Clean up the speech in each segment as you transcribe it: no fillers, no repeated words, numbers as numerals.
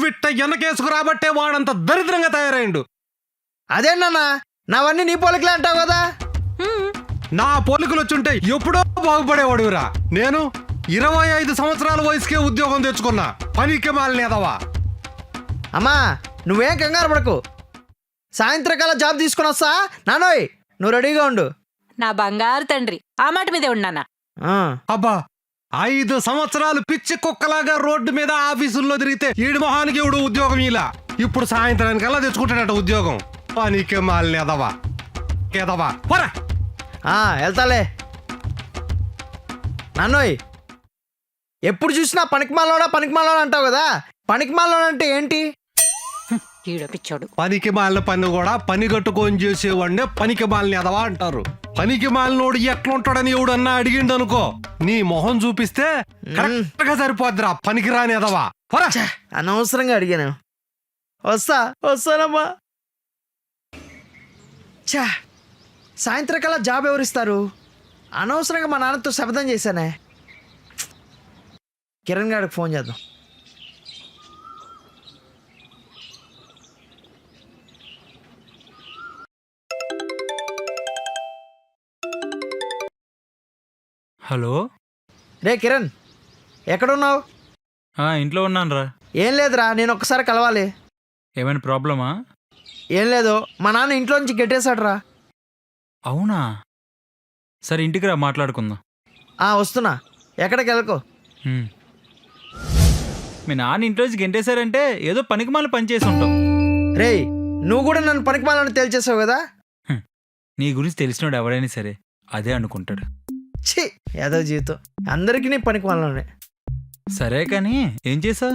పిట్ట వెనకేసుకు రాబట్టే వాడంత దరిద్రంగా తయారైండు. అదేనన్నా నావన్నీ నీ పోలికలే అంటావు కదా. నా పోలికలు వచ్చుంటే ఎప్పుడో బాగుపడేవాడురా. నేను 25 సంవత్సరాల వయసుకే ఉద్యోగం తెచ్చుకున్నా. పనికి మాలినేదవా. అమ్మా నువ్వేం కంగారు పడకు, సాయంత్రకాల జాబ్ తీసుకుని వస్తా. నానోయ్ నువ్వు రెడీగా ఉండు. నా బంగారు తండ్రి, ఆ మాట మీదే ఉన్నానా. అబ్బా 5 సంవత్సరాలు పిచ్చి కుక్కలాగా రోడ్డు మీద ఆఫీసుల్లో తిరిగితే ఈడి మొహానికి ఈడు ఉద్యోగం ఇలా. ఇప్పుడు సాయంత్రానికల్లా తెచ్చుకుంటాడట ఉద్యోగం. పనికి మాలినేదవా ఏదవా పోరా. వెళ్తాలే. నాన్నోయ్ ఎప్పుడు చూసినా పనికిమాలోడా అంటావు కదా. పనికిమాలోడా అంటే ఏంటి? ఈడపిచ్చాడు. పనికి మాలిన పని కూడా పని కట్టుకొని చేసేవాడినే పనికి మాలిన ఎదవా అంటారు. పనికి మాలినోడు ఎట్లుంటాడని ఎవడన్నా అడిగిండు అనుకో, నీ మొహం చూపిస్తే కరెక్ట్ గా సరిపోద్దిరా పనికి రాని ఎదవా. అనవసరంగా అడిగాను. వస్తానమ్మా. చా సాయంత్రకాల జాబ్ ఎవరిస్తారు? అనవసరంగా మా నాన్నతో శబ్దం చేశానే. కిరణ్ గారికి ఫోన్ చేద్దాం. హలో రే కిరణ్, ఎక్కడున్నావు? ఇంట్లో ఉన్నాను రా. ఏం లేదురా, నేను ఒక్కసారి కలవాలి. ఏమైనా ప్రాబ్లమా? ఏం లేదు, మా నాన్న ఇంట్లో నుంచి గెట్టేశాడు రా. అవునా? సరే ఇంటికి రా, మాట్లాడుకుందాం. వస్తున్నా, ఎక్కడికి వెళ్ళకు. మీ నాన్న ఇంట్లోంచి గెంటేశారంటే ఏదో పనికిమాల పని చేసి ఉంటావు. రేయ్ నువ్వు కూడా నన్ను పనికిమాలని తేల్చేసావు కదా. నీ గురించి తెలిసినోడు ఎవరైనా సరే అదే అనుకుంటాడు. ఛీ ఏదో జీవితం, అందరికీ నీ పనికిమాలనే. సరే కానీ ఏం చేసా?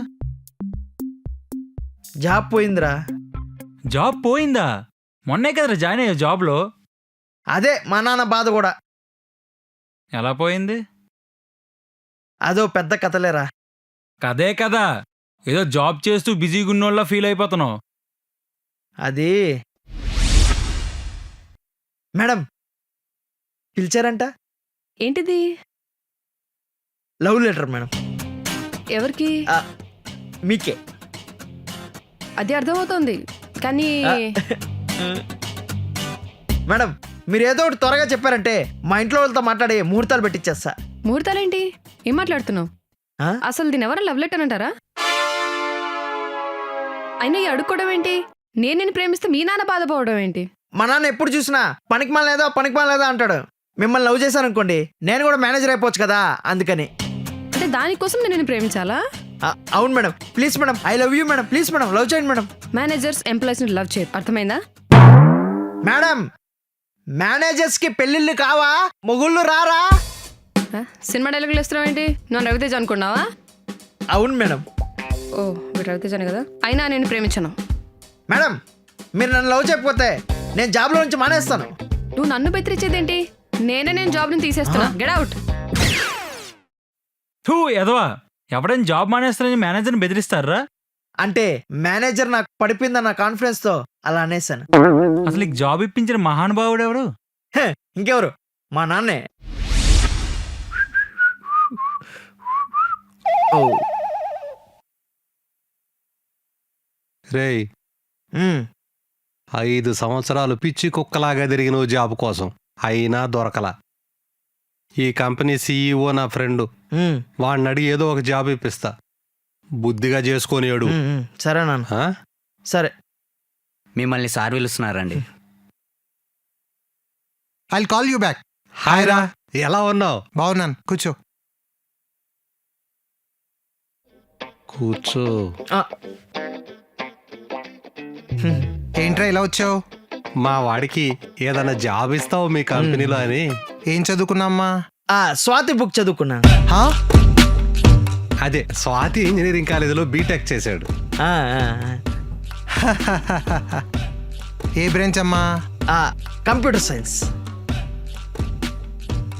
జాబ్ పోయిందిరా. జాబ్ పోయిందా? మొన్నే కదరా జాయిన్ అయ్యా జాబ్లో. అదే మా నాన్న బాధ కూడా. ఎలా పోయింది? అదో పెద్ద కథలేరా. కదే కదా, ఏదో జాబ్ చేస్తూ బిజీగా ఉన్నోళ్ళ ఫీల్ అయిపోతున్నావు. అది మేడం పిలిచారంట. ఏంటిది? Love letter madam. ఎవరికి? మీకే. అది అర్థమవుతోంది కానీ మేడం మీరు ఏదో ఒకటి త్వరగా చెప్పారంటే మా ఇంట్లో వాళ్ళతో మాట్లాడి ముహూర్తాలు పెట్టిచ్చేస్తా. ముహూర్తాలేంటి? ఏం మాట్లాడుతున్నావు? అసలు దీని ఎవరైనా లవ్ లెటర్ అంటారా? అయినా ఈ అడుక్కోవడం ఏంటి? నేను నిన్ను ప్రేమిస్తే మీ నాన్న బాధపోవడం ఏంటి? మా నాన్న ఎప్పుడు చూసినా పనికిమాలేదా అంటాడు. మిమ్మల్ని లవ్ చేశాను అనుకోండి, నేను కూడా మేనేజర్ అయిపోవచ్చు కదా, అందుకని. అంటే దానికోసం నేను నిన్ను ప్రేమించాలా? అవును madam, please madam, I love you madam, please madam, love చేయండి మేడం. మేనేజర్స్ ఎంప్లాయీస్ ని లవ్ చేయరు, అర్థమైందా? మేడం మేనేజర్స్ కి పెళ్ళిళ్ళు కావా, మొగుళ్ళు రారా? సినిమా డైలాగులు ఇస్తున్నావు ఏంటి? నన్ను రవితేజ అనుకున్నావా? అవును మేడం. ఓ మీరు రవితేజనే కదా. అయినా నేను ప్రేమించను. మేడం మీరు నన్ను లవ్ చేయకపోతే నేను జాబ్లో నుంచి మానేస్తాను. నువ్వు నన్ను బెదిరించేదేంటి? నేను జాబ్ ని తీసేస్తున్నా. Get out. ఎదవా, ఎవడైనా జాబ్ మానేస్తారని మేనేజర్ని బెదిరిస్తారా? అంటే మేనేజర్ నాకు పడిపోయిందన్న కాన్ఫిడెన్స్ తో అలా అనేసాను. అసలు జాబ్ ఇప్పించిన మహానుభావుడు ఎవడు? ఇంకెవరు, మా నాన్నే. రేయ్ 5 సంవత్సరాలు పిచ్చి కుక్కలాగా తిరిగిన జాబ్ కోసం అయినా దొరకలా. ఈ కంపెనీ CEO నా ఫ్రెండు, వాడిని అడిగి ఏదో ఒక జాబ్ ఇప్పిస్తా. బుద్ధిగా చేసుకొనియాడు. సరే నాన్న. సరే. మిమ్మల్ని సార్ పిలుస్తున్నారండి. I'll call you back. Hi రా, ఎలా ఉన్నావు? బాగున్నాను, కూర్చో. కూర్చో. ఏంట్రా ఇలా వచ్చావు? మా వాడికి ఏదైనా జాబ్ ఇస్తావు మీ కంపెనీలో అని. ఏం చదువుకున్నామ్మా? స్వాతి బుక్ చదువుకున్నా. అదే స్వాతి ఇంజనీరింగ్ కాలేజీలో బీటెక్ చేశాడు. ఏ బ్రాంచ్ అమ్మా? Computer science.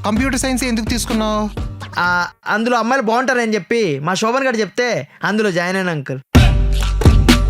కంప్యూటర్ సైన్స్ ఎందుకు తీసుకున్నావు? అందులో అమ్మాయిలు బాగుంటారని చెప్పి మా శోభన్ గారు చెప్తే అందులో జాయిన్ అయినా అంకుల్.